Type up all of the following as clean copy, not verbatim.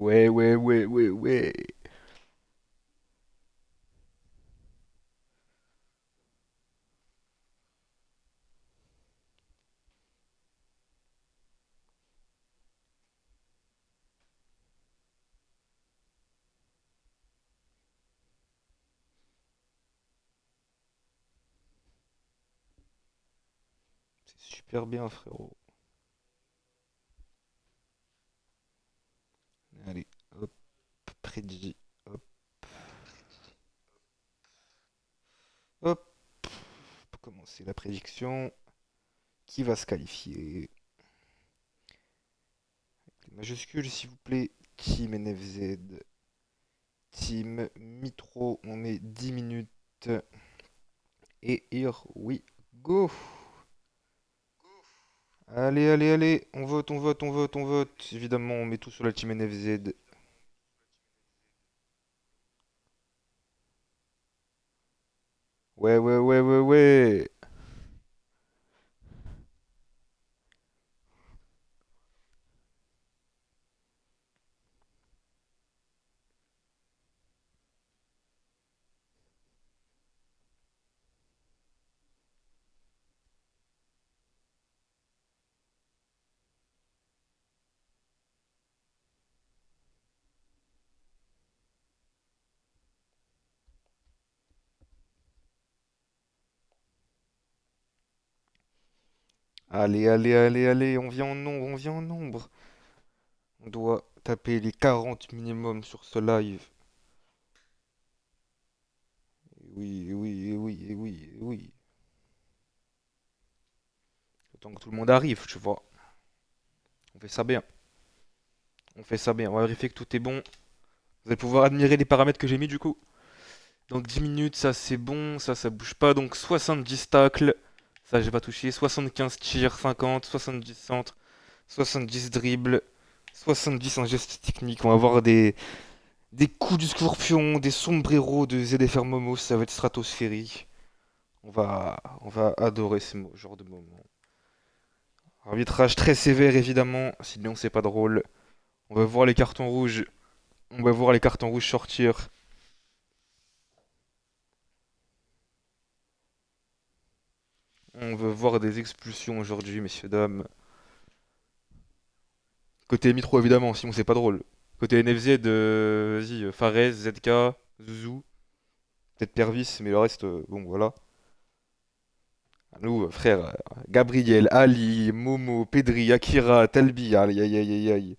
Ouais, ouais, ouais, ouais, ouais. C'est super bien, frérot. Allez, hop, prédit. Hop, hop. Pour commencer la prédiction. Qui va se qualifier? Les majuscules, s'il vous plaît. Team NFZ. Team Mitro. On met 10 minutes. Et here we go. Allez, allez, allez. On vote, on vote, on vote, on vote. Évidemment, on met tout sur la team NFZ. Ouais, ouais, ouais, ouais, ouais. Allez, allez, allez, allez. On vient en nombre, on vient en nombre. On doit taper les 40 minimum sur ce live. Oui, oui, oui, oui, oui. Tant que tout le monde arrive, tu vois. On fait ça bien. On fait ça bien. On va vérifier que tout est bon. Vous allez pouvoir admirer les paramètres que j'ai mis du coup. Donc 10 minutes, ça c'est bon. Ça bouge pas. Donc 70 tacles. Ça, j'ai pas touché. 75 tirs, 50, 70 centres, 70 dribbles, 70 en geste technique. On va avoir des coups du scorpion, des sombreros de ZFR Momo. Ça va être stratosphérique. On va adorer genre de moment. Arbitrage très sévère évidemment, sinon c'est pas drôle. On va voir les cartons rouges. On va voir les cartons rouges sortir. On veut voir des expulsions aujourd'hui, messieurs, dames. Côté Mitro évidemment, sinon c'est pas drôle. Côté NFZ, vas-y, Fares, ZK, Zouzou, peut-être Pervis, mais le reste, bon voilà. Nous, frère, Gabriel, Ali, Momo, Pedri, Akira, Talbi, aïe aïe aïe aïe aïe.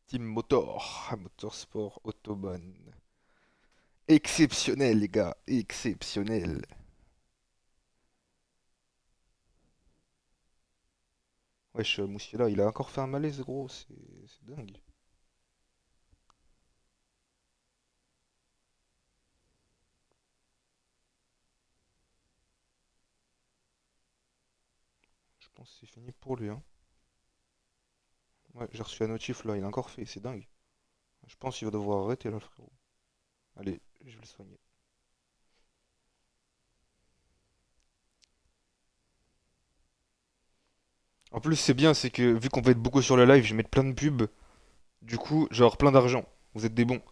Team Motor, Motorsport, Autobahn. Exceptionnel, les gars, exceptionnel. Wesh, Moussiala, il a encore fait un malaise, gros, c'est dingue. Je pense que c'est fini pour lui, hein. Ouais, j'ai reçu un notif là, il a encore fait, c'est dingue. Je pense qu'il va devoir arrêter là, le frérot. Allez, je vais le soigner. En plus, c'est bien, c'est que vu qu'on va être beaucoup sur le live, je vais mettre plein de pubs. Du coup, je vais avoir plein d'argent. Vous êtes des bons.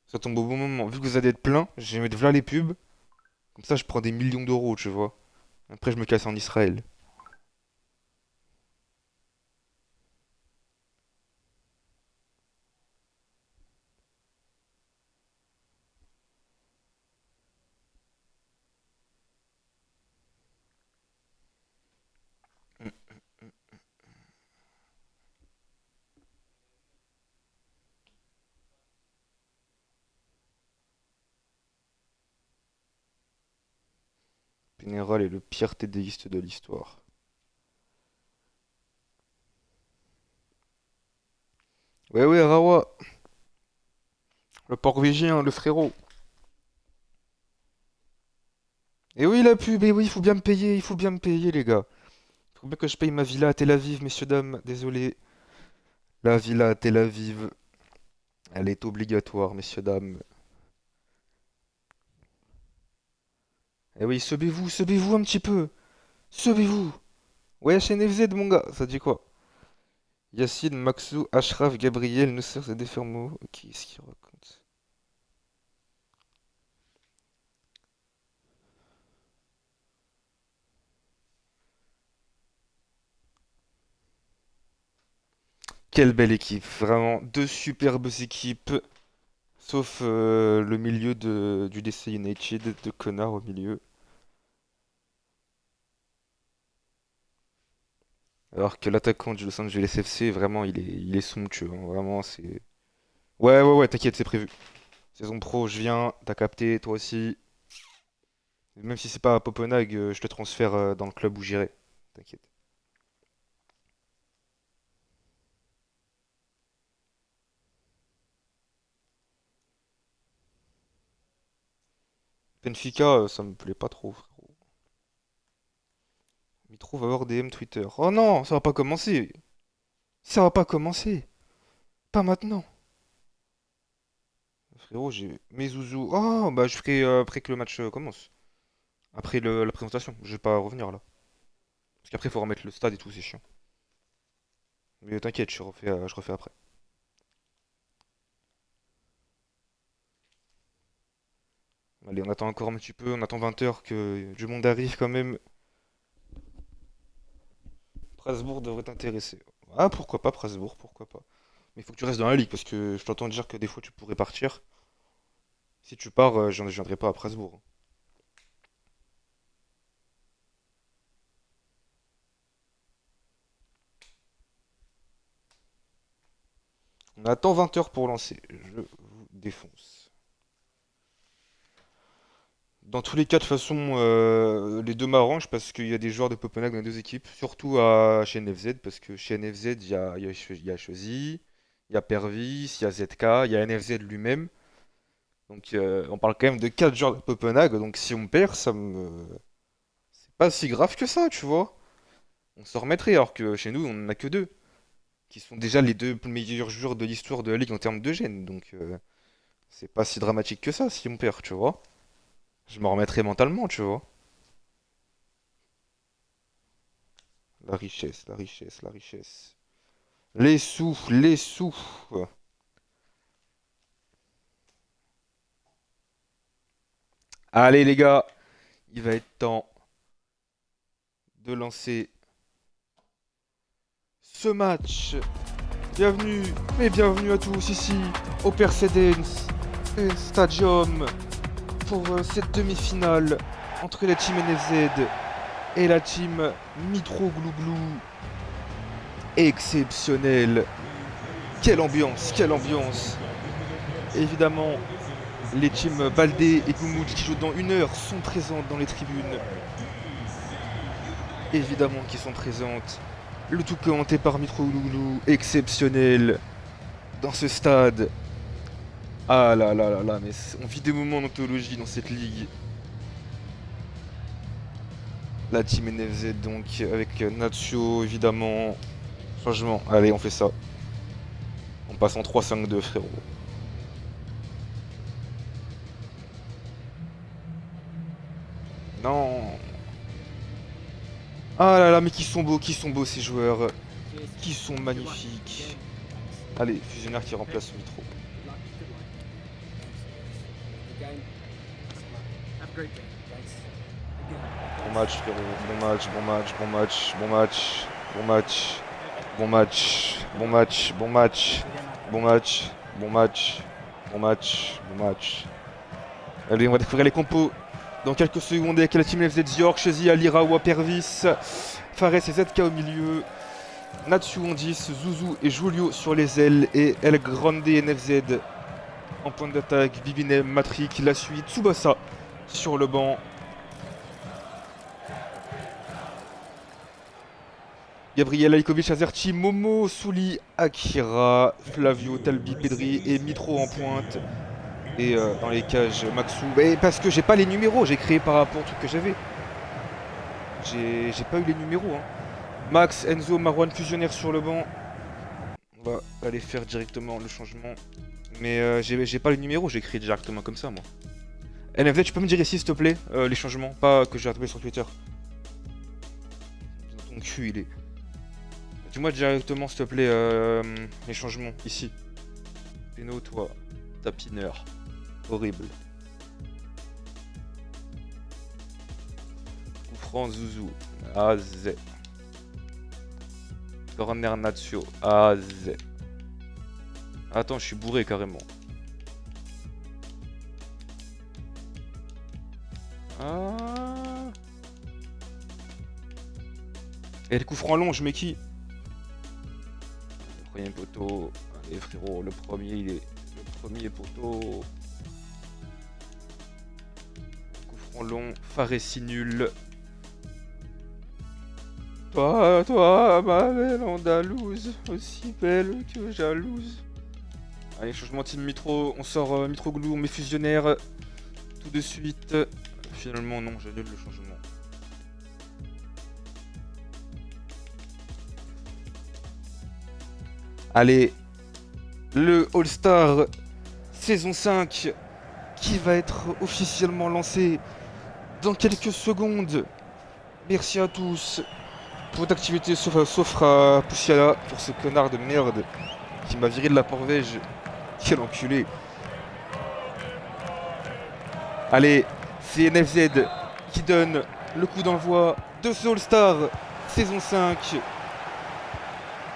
Ça tombe au bon moment. Vu que vous allez être plein, je vais mettre voilà les pubs. Comme ça, je prends des millions d'euros, tu vois. Après, je me casse en Israël. Pénéral est le pire TDiste de l'histoire. Ouais, ouais, Rawa, le porc-végien, le frérot. Et oui, la pub, et oui, il faut bien me payer, il faut bien me payer, les gars. Il faut bien que je paye ma villa à Tel Aviv, messieurs, dames. Désolé. La villa à Tel Aviv, elle est obligatoire, messieurs, dames. Eh oui, sebez-vous un petit peu. Sebez-vous. Ouais, chez NFZ, mon gars, ça dit quoi? Yacine, Maxou, Ashraf, Gabriel, Nusser, Zedé Fermo. Qui est-ce qu'il raconte? Quelle belle équipe, vraiment deux superbes équipes, sauf le milieu du DC United, de connards au milieu. Alors que l'attaquant du Los Angeles FC, vraiment, il est somptueux, hein, vraiment, c'est... Ouais, ouais, ouais, t'inquiète, c'est prévu. Saison pro, je viens, t'as capté, toi aussi. Même si c'est pas à Copenhague, je te transfère dans le club où j'irai. T'inquiète. Benfica, ça me plaît pas trop, frérot. Mitro va avoir DM Twitter. Oh non, ça va pas commencer. Ça va pas commencer. Pas maintenant. Frérot, j'ai mes zouzous. Oh, bah je ferai après que le match commence. Après la présentation. Je vais pas revenir là. Parce qu'après, il faut remettre le stade et tout, c'est chiant. Mais t'inquiète, je refais après. Allez, on attend encore un petit peu. On attend 20 heures que du monde arrive quand même. Strasbourg devrait t'intéresser. Ah, pourquoi pas Strasbourg, pourquoi pas. Mais il faut que tu restes dans la ligue parce que je t'entends dire que des fois tu pourrais partir. Si tu pars, je ne viendrai pas à Strasbourg. On attend 20 heures pour lancer. Je vous défonce. Dans tous les cas, de toute façon, les deux m'arrangent parce qu'il y a des joueurs de Copenhague dans les deux équipes. Surtout chez NFZ, parce que chez NFZ, il y a Chosy, il y a Pervis, il y a ZK, il y a NFZ lui-même. Donc on parle quand même de 4 joueurs de Copenhague. Donc si on perd, c'est pas si grave que ça, tu vois. On s'en remettrait, alors que chez nous, on n'en a que deux, qui sont déjà les deux meilleurs joueurs de l'histoire de la Ligue en termes de gènes. Donc c'est pas si dramatique que ça si on perd, tu vois. Je m'en remettrai mentalement, tu vois. La richesse, la richesse, la richesse. Les sous, les sous. Allez les gars, il va être temps de lancer ce match. Bienvenue, mais bienvenue à tous ici au Mercedes Stadium pour cette demi-finale entre la team NFZ et la team Mitro Glouglou. Exceptionnel. Quelle ambiance, quelle ambiance. Évidemment, les teams Baldé et Goumoud qui jouent dans 1 heure sont présentes dans les tribunes. Évidemment qu'ils sont présentes. Le tout commenté par Mitro Glouglou, exceptionnel dans ce stade. Ah là là là là, mais on vit des moments d'anthologie dans cette ligue. La team NFZ donc avec Nacho évidemment. Franchement, allez on fait ça. On passe en 3-5-2 frérot. Non. Ah là là, mais qui sont beaux ces joueurs. Qui sont magnifiques. Allez, Fusionnaire qui remplace Mitro. Bon match frérot, bon match, bon match, bon match, bon match, bon match, bon match, bon match, bon match, bon match, bon match, bon match, bon match. Allez, on va découvrir les compos dans quelques secondes avec la team FZ York, Chezi, Alirawa, Pervis, Fares et ZK au milieu, Natsu en 10, Zuzu et Julio sur les ailes et El Grande NFZ en point d'attaque, Bibinem, Matrick, la suite, Tsubasa sur le banc. Gabriel Aikovic, Azerchi, Momo, Souli, Akira, Flavio, Talbi, Pedri et Mitro en pointe. Et dans les cages, Maxou. Mais parce que j'ai pas les numéros, j'ai créé par rapport au truc que j'avais. J'ai pas eu les numéros. Hein. Max, Enzo, Marwan, Fusionnaire sur le banc. On va aller faire directement le changement. Mais j'ai pas les numéros, j'ai créé directement comme ça moi. NFZ, tu peux me dire ici s'il te plaît les changements, pas que j'ai retrouvé sur Twitter. Dans ton cul il est. Dis-moi directement, s'il te plaît, les changements, ici. Péno, toi, tapineur. Horrible. Coup franc, Zouzou. A, Z. Corner, Natio. A, Z. Attends, je suis bourré, carrément. Ah. Et le coup franc long, je mets qui? Le premier poteau. Allez frérot, le premier il est. Le premier poteau. Coup franc long, Faresi nul. Toi, ma belle Andalouse, aussi belle que jalouse. Allez, changement team Mitro, on sort Mitroglou, on met fusionnaire tout de suite. Finalement non, j'annule le changement. Allez, le All-Star saison 5 qui va être officiellement lancé dans quelques secondes. Merci à tous pour votre activité, sauf à Poussiala, pour ce connard de merde qui m'a viré de la Porvège. Quel enculé. Allez, c'est NFZ qui donne le coup d'envoi de ce All-Star saison 5.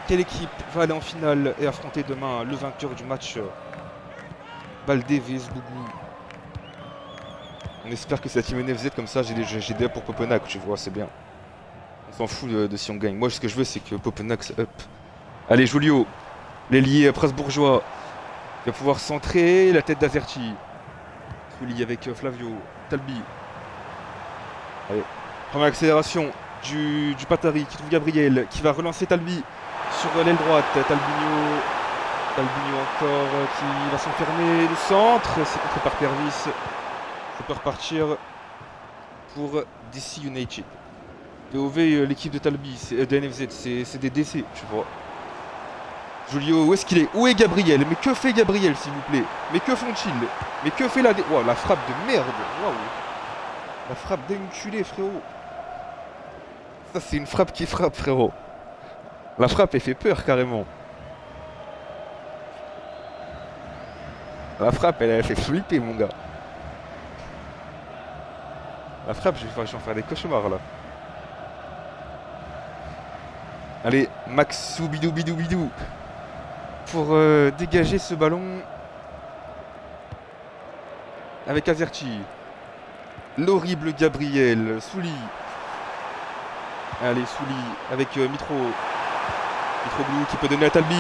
Quelle équipe va aller en finale et affronter demain le vainqueur du match Baldé vs Bougou. On espère que c'est la team NFZ, comme ça j'ai des pour Poppenac, tu vois, c'est bien. On s'en fout de si on gagne. Moi ce que je veux c'est que Poppenac up. Allez Julio, l'ailier Prasbourgeois, il va pouvoir centrer la tête d'Azerti. Souli avec Flavio, Talbi. Allez, première accélération du Patari qui trouve Gabriel, qui va relancer Talbi sur l'aile droite. Talbinho encore qui va s'enfermer, le centre, c'est contré par Pervis. Ça peut repartir pour DC United. POV, l'équipe de Talbi, de NFZ, c'est des DC, tu vois. Julio, où est-ce qu'il est? Où est Gabriel? Mais que fait Gabriel, s'il vous plaît? Mais que font-ils? Mais que fait la... Wow, la frappe de merde. Waouh. La frappe d'enculé, frérot. Ça, c'est une frappe qui frappe, frérot. La frappe, elle fait peur, carrément. La frappe, elle fait flipper, mon gars. La frappe, je vais en faire des cauchemars, là. Allez, Maxou bidou bidou bidou. Pour dégager ce ballon. Avec Azerti. L'horrible Gabriel. Souli. Allez, Souli avec Mitroglou qui peut donner à Talbi.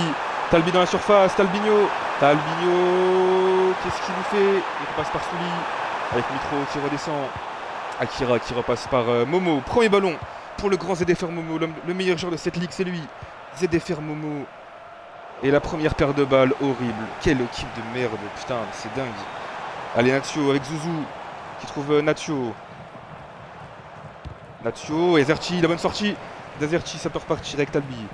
Talbi dans la surface. Talbinho. Qu'est-ce qu'il nous fait? Il repasse par Souli. Avec Mitro qui redescend. Akira qui repasse par Momo. Premier ballon pour le grand ZFR Momo. Le meilleur joueur de cette ligue, c'est lui. ZFR Momo. Et la première paire de balles, horrible. Quelle équipe de merde. Putain, c'est dingue. Allez, Natio avec Zouzou qui trouve Natio. Natio, Azerti, la bonne sortie d'Azerti, ça peut repartir avec Talbi.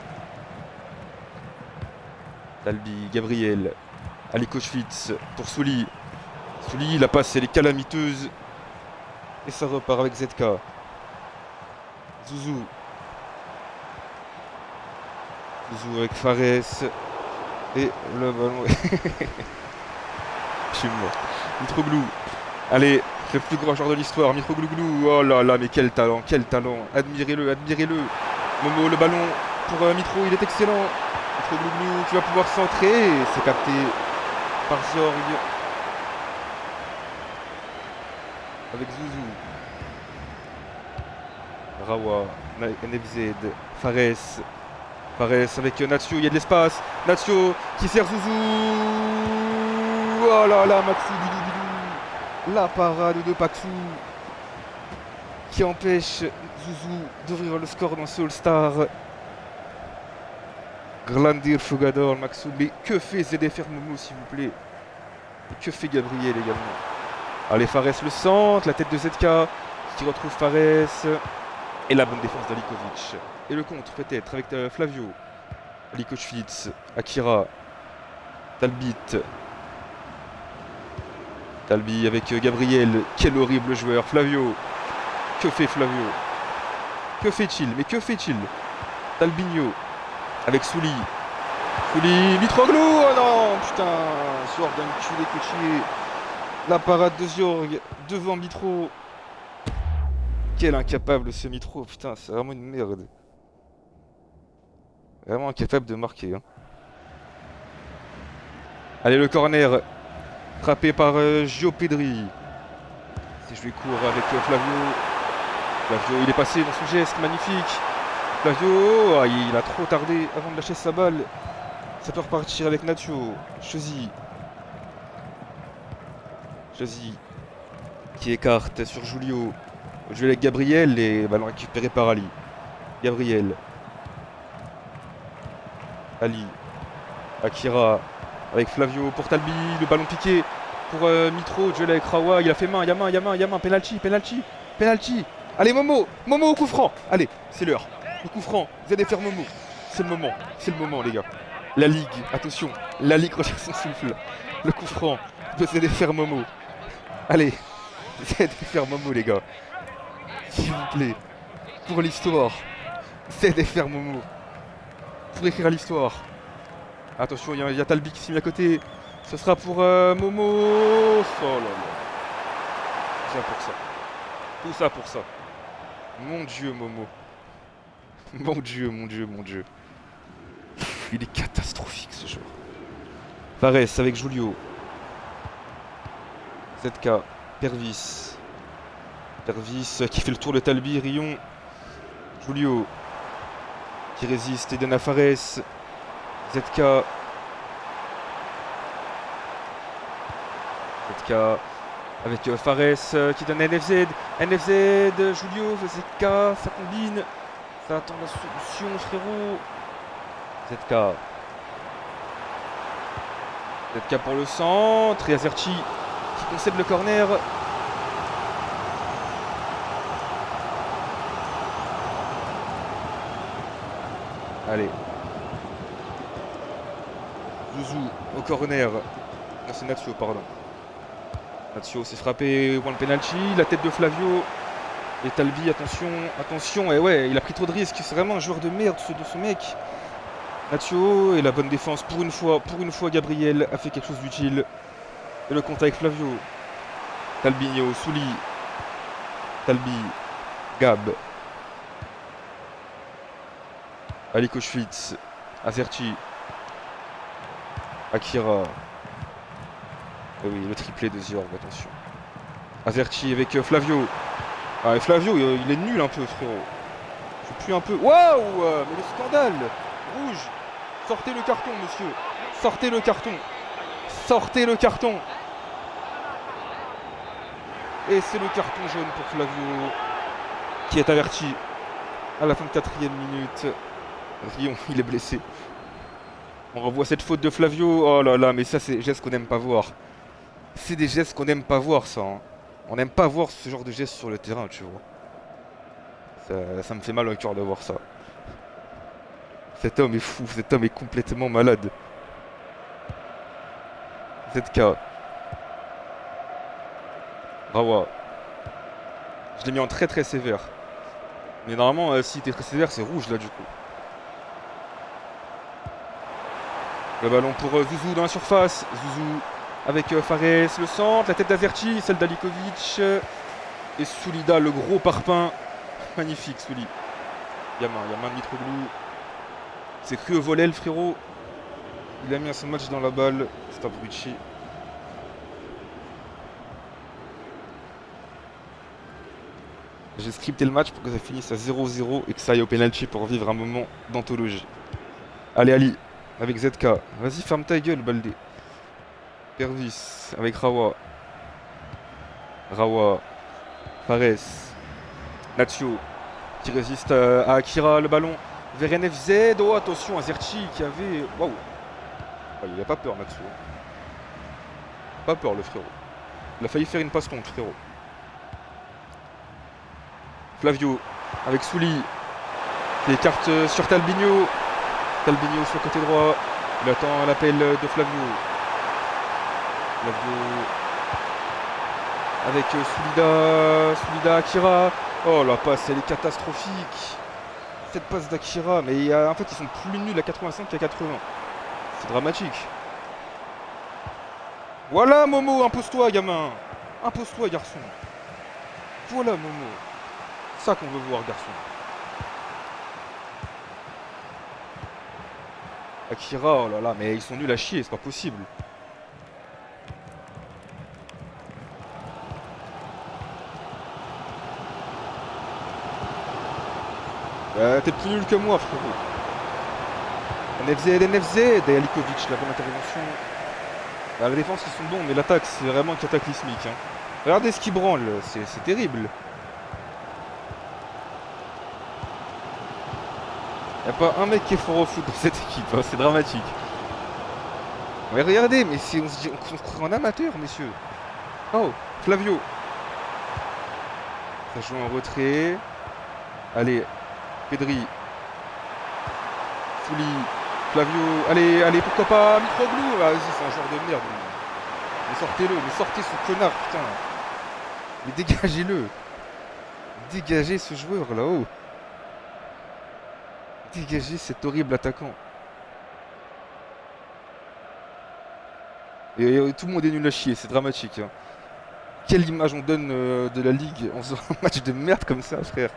Talbi, Gabriel, Ali Kochwitz pour Souli. Souli, la passe, elle est calamiteuse. Et ça repart avec ZK. Zouzou. Zouzou avec Fares. Et le ballon. Je suis mort. Mitroglou. Allez, le plus grand joueur de l'histoire, Mitroglouglou. Oh là là, mais quel talent, quel talent. Admirez-le, admirez-le. Momo, le ballon pour Mitro, il est excellent. Mitroglouglou qui va pouvoir centrer. C'est capté par Zorg. Avec Zouzou. Rawa, NFZ, Fares. Fares avec Natio, il y a de l'espace. Natio qui sert Zouzou. Oh là là, Maxou, bidou bidou. La parade de Paxou qui empêche Zouzou d'ouvrir le score dans ce All-Star. Grandir Fugador, Maxou. Mais que fait ZFR Momo, s'il vous plaît? Et que fait Gabriel également? Allez, Fares le centre, la tête de ZK qui retrouve Fares. Et la bonne défense d'Alikovic. Et le contre peut-être avec Flavio. Ali Kochwitz, Akira. Talbit. Talbi avec Gabriel. Quel horrible joueur. Flavio. Que fait Flavio? Que fait-il? Mais que fait-il? Talbinho. Avec Souli. Souli, Mitroglou. Oh non, putain. Zorg d'un culé coaché. La parade de Zorg devant Mitro. Quel incapable ce Mitro. Putain, c'est vraiment une merde. Vraiment incapable de marquer. Hein. Allez, le corner. Frappé par Gio Pedri. C'est joué court avec Flavio. Flavio, il est passé dans son geste magnifique. Flavio, ah, il a trop tardé avant de lâcher sa balle. Ça peut repartir avec Nacho. Chesy. Chesy. Qui écarte sur Julio. Joué avec Gabriel et ballon récupéré par Ali. Gabriel. Ali. Akira. Avec Flavio pour Talbi. Le ballon piqué pour Mitro. Duel avec Rawa. Il a fait main. Il y a main. Penalty. Allez Momo. Momo au coup franc. Allez, c'est l'heure. Le coup franc. Vous allez faire Momo. C'est le moment les gars. La Ligue, attention. La Ligue recherche son souffle. Le coup franc. Vous allez faire Momo. Allez. Vous allez faire Momo les gars. S'il vous plaît. Pour l'histoire. Vous allez faire Momo. Pour écrire l'histoire. Attention, il y a Talbi qui s'est mis à côté. Ce sera pour Momo. Oh là là. Tout ça pour ça. Mon Dieu, Momo. Mon Dieu. Il est catastrophique ce joueur. Fares avec Julio. ZK. Pervis qui fait le tour de Talbi. Rion. Julio. Qui résiste. Eden Fares. ZK avec Fares qui donne NFZ. Julio, ZK, ça combine. Ça attend la solution, frérot. ZK pour le centre. Et Azerchi qui concède le corner. Allez. Zouzou au corner. Non, c'est Nacho, pardon. Nacho s'est frappé, one penalty. La tête de Flavio. Et Talbi, attention. Et ouais, il a pris trop de risques. C'est vraiment un joueur de merde, ce mec. Nacho et la bonne défense. Pour une fois, Gabriel a fait quelque chose d'utile. Et le contact avec Flavio. Talbinho, Souli. Talbi. Gab. Ali Koschwitz. Azerchi. Akira. Et oui, le triplé de Zorg, attention. Azerchi avec Flavio. Ah, et Flavio, il est nul un peu, frérot. Je pue un peu. Waouh! Mais le scandale! Rouge! Sortez le carton, monsieur! Sortez le carton! Et c'est le carton jaune pour Flavio, qui est averti à la fin de 4ème minute. Rion, il est blessé. On revoit cette faute de Flavio. Oh là là, mais ça, c'est des gestes qu'on n'aime pas voir. C'est des gestes qu'on n'aime pas voir, ça. Hein. On n'aime pas voir ce genre de gestes sur le terrain, tu vois. Ça me fait mal au cœur de voir ça. Cet homme est fou, cet homme est complètement malade. ZK. Rawa. Je l'ai mis en très très sévère. Mais normalement, s'il était très sévère, c'est rouge là du coup. Le ballon pour Zouzou dans la surface. Zouzou avec Fares, le centre, la tête d'Azerchi, celle d'Alikovic. Et Soulida, le gros parpaing. Magnifique, Souli. Il y a main de Mitroglou. C'est cru au volet, le frérot. Il a mis un son match dans la balle. C'est abruti. J'ai scripté le match pour que ça finisse à 0-0 et que ça aille au penalty pour vivre un moment d'anthologie. Allez, Ali. Avec ZK. Vas-y, ferme ta gueule, Baldé. Pervis. Avec Rawa. Fares. Nacho. Qui résiste à Akira. Le ballon vers NFZ. Oh, attention, Azerchi qui avait... Waouh. Ah, il a pas peur, Nacho. Pas peur, le frérot. Il a failli faire une passe tonte, frérot. Flavio. Avec Souli. Qui écarte sur Talbinho. Talbinho sur le côté droit. Il attend l'appel de Flavio. Avec Soulida. Akira. Oh la passe, elle est catastrophique. Cette passe d'Akira, mais en fait ils sont plus nuls à 85 qu'à 80. C'est dramatique. Voilà Momo, impose-toi gamin. Impose-toi garçon. Voilà Momo. C'est ça qu'on veut voir garçon. Akira, oh là là, mais ils sont nuls à chier, c'est pas possible. T'es plus nul que moi frérot. NFZ, NFZ, et Alikovic, la bonne intervention. Bah, la défense ils sont bons, mais l'attaque c'est vraiment cataclysmique. Hein. Regardez ce qui branle, c'est terrible. Y'a pas un mec qui est fort au foot dans cette équipe, hein, c'est dramatique. Mais regardez, mais on se croit en amateur, messieurs. Oh, Flavio. Ça joue en retrait. Allez, Pedri. Fouli. Flavio. Allez, allez, pourquoi pas Mitroglou. Vas-y, c'est un genre de merde. Mais sortez-le, mais sortez ce connard, putain. Mais dégagez-le. Dégagez ce joueur là-haut. Dégagez cet horrible attaquant. Et tout le monde est nul à chier, c'est dramatique. Hein. Quelle image on donne de la Ligue en faisant un match de merde comme ça, frère.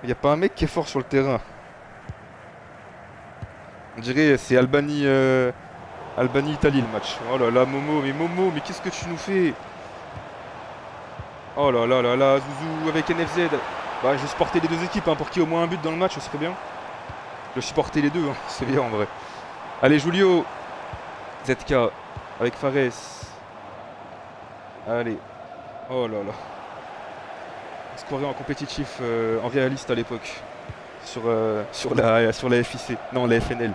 Il n'y a pas un mec qui est fort sur le terrain. On dirait c'est Albanie, Albanie-Italie le match. Oh là là, Momo, mais qu'est-ce que tu nous fais? Oh là là là là, Zouzou avec NFZ. Bah, je vais supporter les deux équipes hein, pour qu'il y ait au moins un but dans le match, ce serait bien. Je vais supporter les deux, hein, c'est bien en vrai. Allez, Julio. ZK avec Fares. Allez. Oh là là. On se croirait en compétitif en réaliste à l'époque. Sur la FIC. Non, la FNL.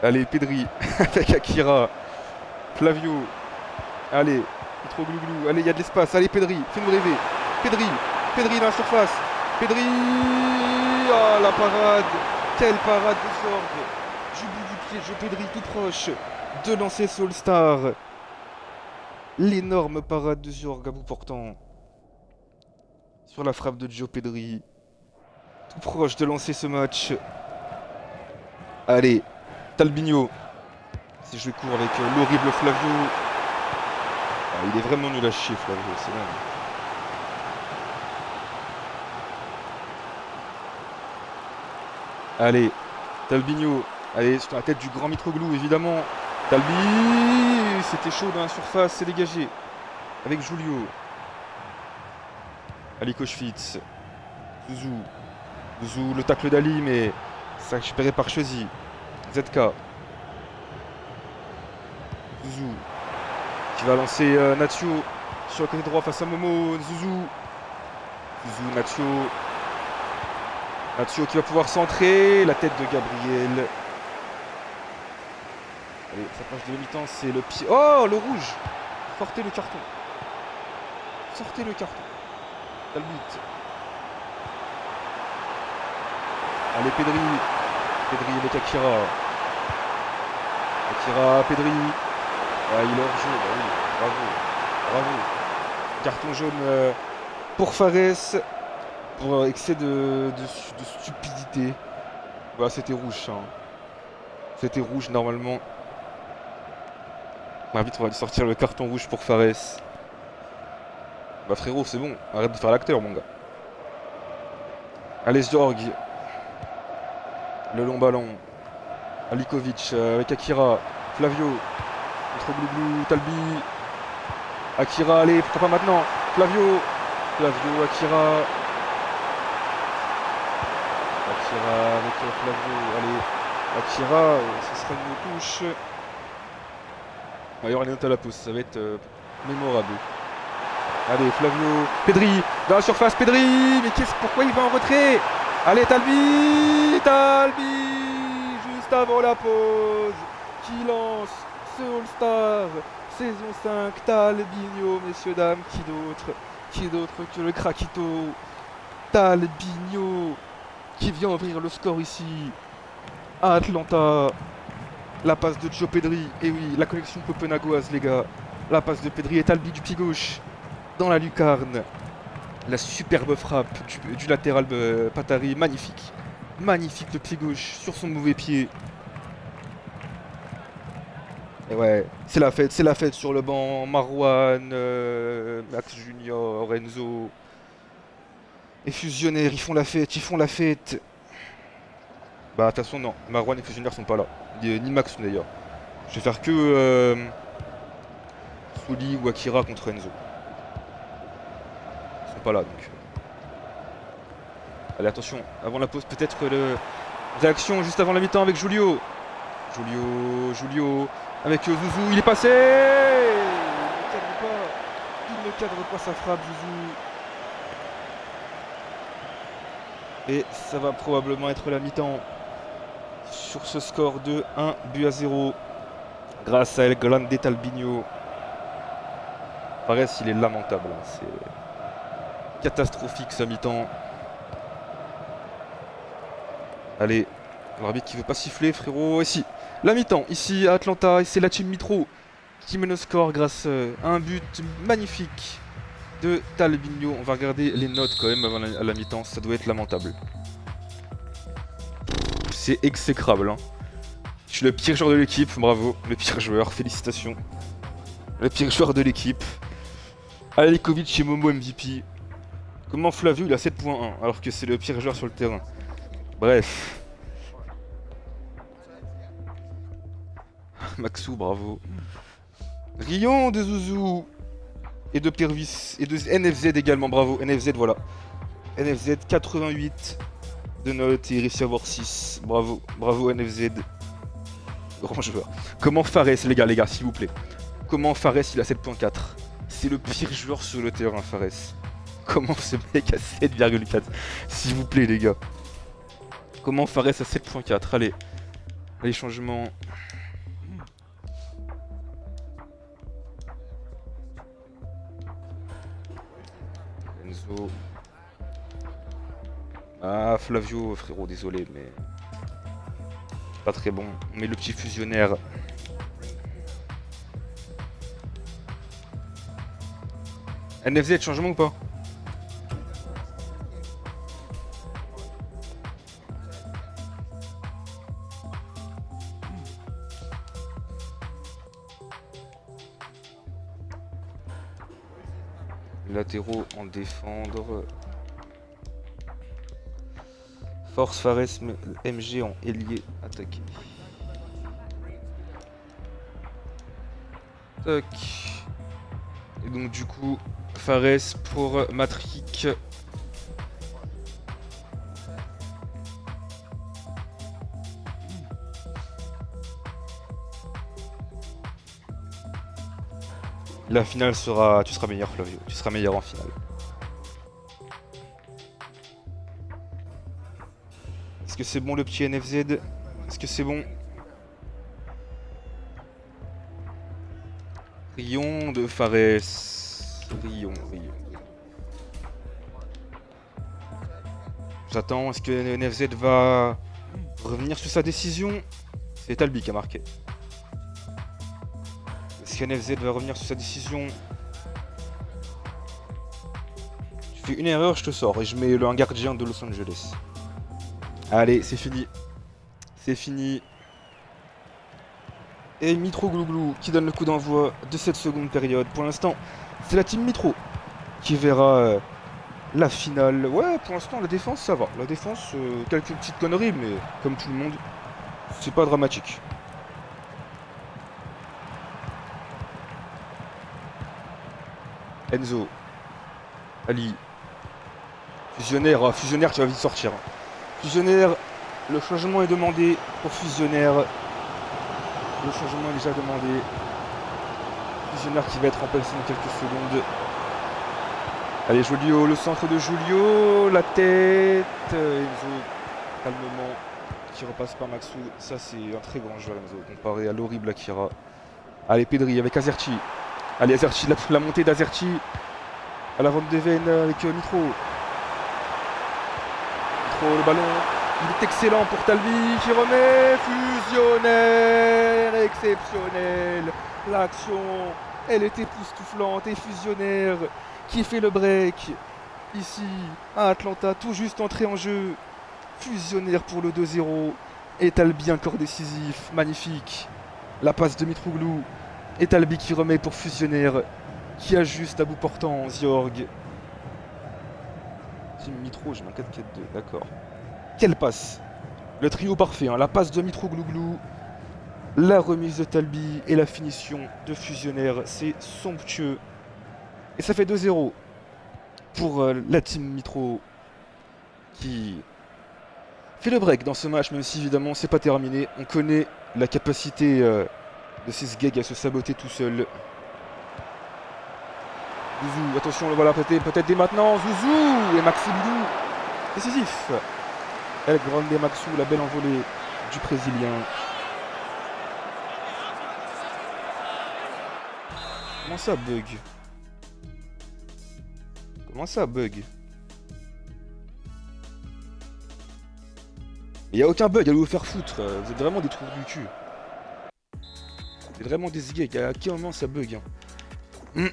Allez, Pedri avec Akira. Flavio. Allez. Trop glouglou. Allez, il y a de l'espace. Allez, Pedri. Fais-nous rêver. Pedri. Pedri dans la surface. Pedri. Oh, la parade. Quelle parade de Zorg. Du bout du pied, Joe Pedri tout proche de lancer Soulstar. L'énorme parade de Zorg à bout portant. Sur la frappe de Joe Pedri. Tout proche de lancer ce match. Allez, Talbinho. C'est joué court avec l'horrible Flavio. Ah, il est vraiment nul à chier Flavio, c'est dingue. Allez, Talbinho. Allez, sur la tête du grand Mitroglou, évidemment. Talbi, c'était chaud dans la surface, c'est dégagé. Avec Julio. Ali Kochfitz. Zouzou. Zouzou, le tacle d'Ali, mais c'est récupéré par Chesy. ZK. Zouzou. Qui va lancer Natio sur le côté droit face à Momo. Zouzou. Zouzou, Natio. Natio qui va pouvoir centrer. La tête de Gabriel. Allez, ça passe de mi-temps, c'est le pied. Oh, le rouge. Sortez le carton. Sortez le carton. T'as le but. Allez, Pedri. Pedri avec Akira. Akira, Pedri. Ah, il est hors jeu. Bah oui, bravo. Bravo. Carton jaune pour Fares. Pour excès de stupidité. Bah, c'était rouge, ça. Hein. C'était rouge normalement. L'arbitre va lui sortir le carton rouge pour Fares. Bah frérot, c'est bon. Arrête de faire l'acteur, mon gars. Allez, Zorg. Le long ballon. Alikovic avec Akira. Flavio. Contre Glouglou. Talbi. Akira, allez, pourquoi pas maintenant. Flavio. Flavio, Akira. Akira avec Flavio. Allez. Akira, ce sera une touche. Il y aura une note à la pousse, ça va être mémorable. Allez, Flavio. Pedri. Dans la surface, Pedri. Mais pourquoi il va en retrait? Allez, Talbi. Talbi. Juste avant la pause. Qui lance ce All-Star. Saison 5. Talbinho, messieurs, dames. Qui d'autre? Qui d'autre que le Krakito? Talbinho. Qui vient ouvrir le score ici. À Atlanta. La passe de Joe Pedri. Et oui, la connexion copenhagoise, les gars. La passe de Pedri et Talbi du pied gauche. Dans la lucarne. La superbe frappe du latéral Patari, magnifique. Magnifique le pied gauche sur son mauvais pied. Et ouais, c'est la fête sur le banc. Marouane, Max Junior, Renzo. Et Fusionnaire, ils font la fête, ils font la fête. Bah, de toute façon, non. Marouane et Fusionnaire sont pas là. Ni Max d'ailleurs. Je vais faire que Souli ou Akira contre Renzo. Ils sont pas là donc. Allez, attention, avant la pause, peut-être le. Réaction juste avant la mi-temps avec Julio. Julio. Avec Zouzou, il est passé. Il ne cadre pas sa frappe, Zouzou. Et ça va probablement être la mi-temps. Sur ce score de 1-0. Grâce à El Grande Talbinho. Fares, il est lamentable. Hein. C'est catastrophique sa mi-temps. Allez, l'arbitre qui veut pas siffler, frérot. Et si, la mi-temps, ici à Atlanta, et c'est la team Mitro qui mène au score grâce à un but magnifique de Talbinho. On va regarder les notes quand même avant à la mi-temps, ça doit être lamentable. C'est exécrable. Hein. Je suis le pire joueur de l'équipe, bravo. Le pire joueur, félicitations. Le pire joueur de l'équipe. Alikovic et Momo MVP. Comment Flavio il a 7.1 alors que c'est le pire joueur sur le terrain. Bref. Maxou, bravo. Rion de Zouzou. Et de Pervis. Et de NFZ également, bravo. NFZ, voilà. NFZ 88 de notes et il réussit à avoir 6. Bravo. Bravo NFZ. Grand joueur. Comment Fares, les gars, s'il vous plaît. Comment Fares il a 7.4. C'est le pire joueur sur le terrain, Fares. Comment ce mec a 7,4. S'il vous plaît, les gars. Comment Fares a 7.4. Allez. Les changements. Enzo. Ah, Flavio, frérot, désolé, mais. Pas très bon. Mais le petit fusionnaire. NFZ, changement ou pas? Latéraux en défendre. Force Fares, MG en ailier attaqué. Tac. Et donc du coup, Fares pour Matrick. La finale sera... Tu seras meilleur Flavio, tu seras meilleur en finale. Est-ce que c'est bon le petit NFZ? Est-ce que c'est bon? Rion de Fares. Rion. J'attends, est-ce que NFZ va revenir sur sa décision? C'est Talbi qui a marqué. Est-ce que NFZ va revenir sur sa décision? Tu fais une erreur, je te sors et je mets un gardien de Los Angeles. Allez, c'est fini. C'est fini. Et Mitro Glouglou qui donne le coup d'envoi de cette seconde période. Pour l'instant, c'est la team Mitro qui verra la finale. Ouais, pour l'instant, la défense, ça va. La défense, quelques petites conneries, mais comme tout le monde, c'est pas dramatique. Enzo. Ali. Fusionnaire, Fusionnaire, tu vas vite sortir. Fusionnaire, le changement est demandé pour Fusionnaire. Le changement est déjà demandé. Fusionnaire qui va être remplacé dans quelques secondes. Allez, Julio, le centre de Julio, la tête. Enzo, calmement, qui repasse par Maxou. Ça, c'est un très grand joueur, Enzo, comparé à l'horrible Akira. Allez, Pedri avec Azerci. Allez, Azerci, la montée d'Azerci. À la vente des veines avec Mitro. Le ballon, il est excellent pour Talbi qui remet. Fusionnaire, exceptionnel. L'action, elle est époustouflante et Fusionnaire qui fait le break. ici, à Atlanta, tout juste entré en jeu. Fusionnaire pour le 2-0. Et Talbi encore décisif, magnifique. La passe de Mitroglou. Et Talbi qui remet pour Fusionnaire. Qui ajuste à bout portant, Ziorg. Team Mitro, j'ai un 4-4-2, d'accord. Quelle passe! Le trio parfait, hein. La passe de Mitroglou, la remise de Talbi et la finition de Fusionnaire. C'est somptueux. Et ça fait 2-0 pour la team Mitro qui fait le break dans ce match, même si évidemment c'est pas terminé. On connaît la capacité de ces Sgeg à se saboter tout seul. Zouzou, attention, le voilà peut-être dès maintenant. Zouzou et Maxi Bidou, décisif. El Grande Maxou, la belle envolée du Brésilien. Comment ça bug? Comment ça bug? Il y a aucun bug, allez vous faire foutre. Vous êtes vraiment des trous du cul. Vous êtes vraiment des Sgeg. À quel moment ça bug, hein?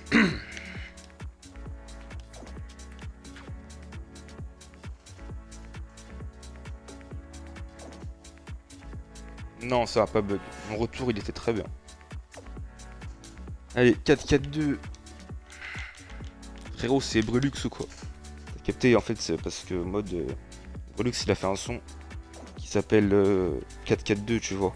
Non, ça va pas bug. Mon retour, il était très bien. Allez, 4-4-2. Frérot, c'est Brelux ou quoi? T'as capté, en fait, c'est parce que mode... Brelux, il a fait un son qui s'appelle 4-4-2, tu vois.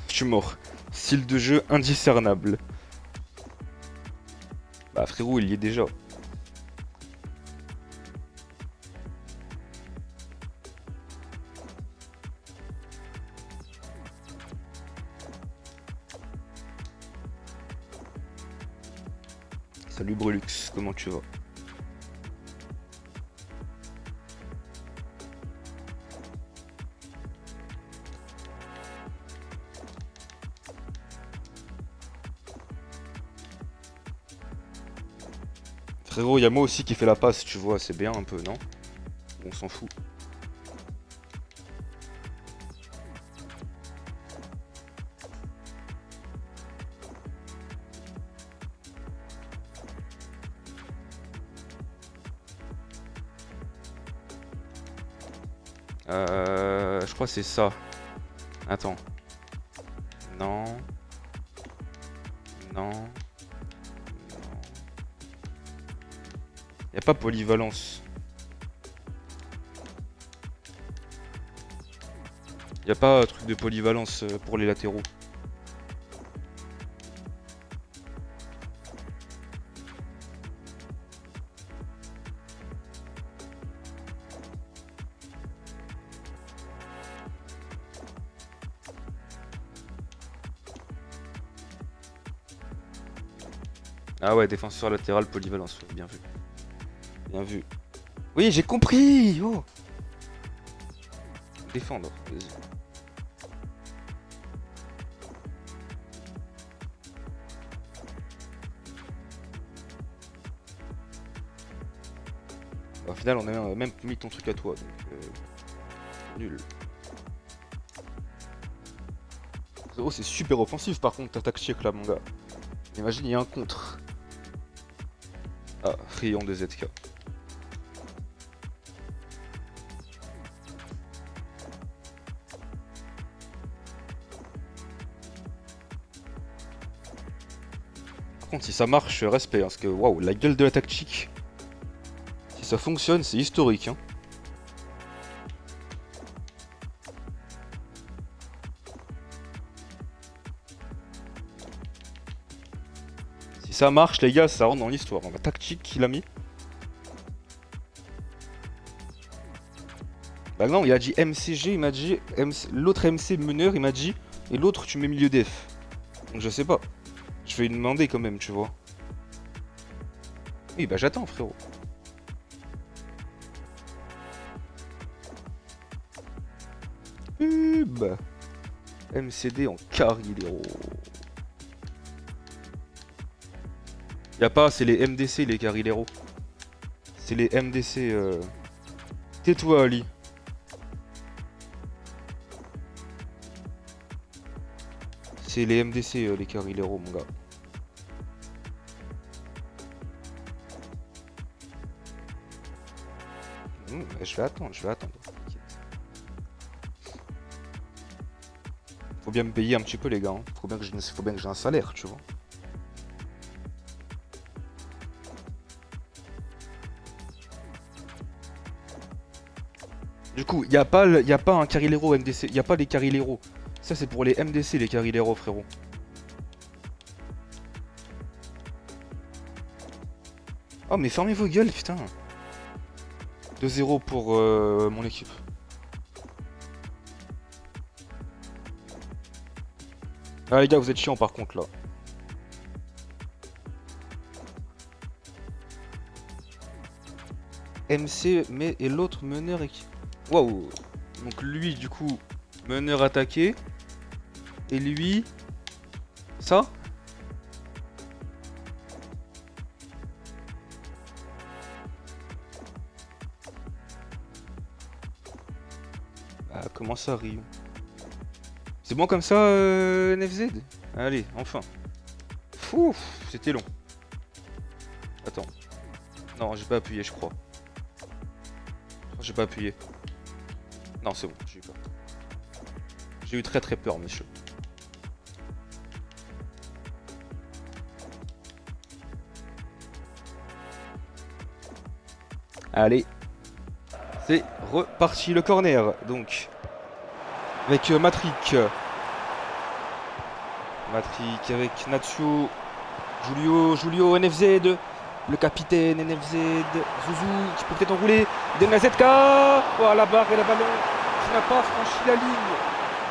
Je suis mort. Style de jeu indiscernable. Bah frérot, il y est déjà. Salut Brelux, comment tu vas? Frérot, y a moi aussi qui fait la passe, tu vois, c'est bien un peu, non? On s'en fout. Je crois que c'est ça. Attends. Non. Non. Non. Y a pas polyvalence. Y a pas truc de polyvalence pour les latéraux. Ah ouais, défenseur latéral, polyvalence, ouais, bien vu. Bien vu. Oui, j'ai compris. Oh. Défendre, vas-y. Au final, on a même mis ton truc à toi, donc nul. Oh, c'est super offensif par contre, ta tactique là, mon gars. Imagine, il y a un contre. Ah, friand de ZK. Par contre, si ça marche, respect, hein, parce que waouh, la gueule de la tactique. Si ça fonctionne, c'est historique, hein. Si ça marche, les gars, ça rentre dans l'histoire. La tactique qu'il a mis. Bah non, il a dit MCG, il m'a dit l'autre MC meneur, il m'a dit, et l'autre tu mets milieu def. Donc je sais pas. Je vais lui demander quand même, tu vois. Oui, bah j'attends, frérot. Bah. MCD en Carrilero. Y a pas, c'est les MDC les Carrilero. C'est les MDC. Tais-toi, Ali. C'est les MDC, les Carrilero, mon gars. Je vais attendre, je vais attendre. Faut bien me payer un petit peu, les gars. Hein. Faut bien que j'ai un salaire, tu vois. Du coup, y a pas un Carrilero MDC. Y a pas les Carrilero. Ça, c'est pour les MDC, les Carrilero, frérot. Oh, mais fermez vos gueules, putain. 2-0 pour mon équipe. Ah, les gars, vous êtes chiants par contre là. MC, mais et l'autre meneur et qui. Waouh! Donc lui, du coup, meneur attaqué. Et lui. Ça? Ah, comment ça, Rio? C'est bon comme ça, NFZ? Allez, enfin. Fou, c'était long. Attends. Non, j'ai pas appuyé, je crois. J'ai pas appuyé. Non, c'est bon, j'ai eu peur. J'ai eu très très peur, monsieur. Allez. C'est reparti le corner, donc. Avec Matrick. Matrick avec Natsuo. Julio, NFZ. Le capitaine NFZ. Zouzou qui peut peut-être enrouler. Dena ZK. Oh, la barre et la ballon qui n'a pas franchi la ligne.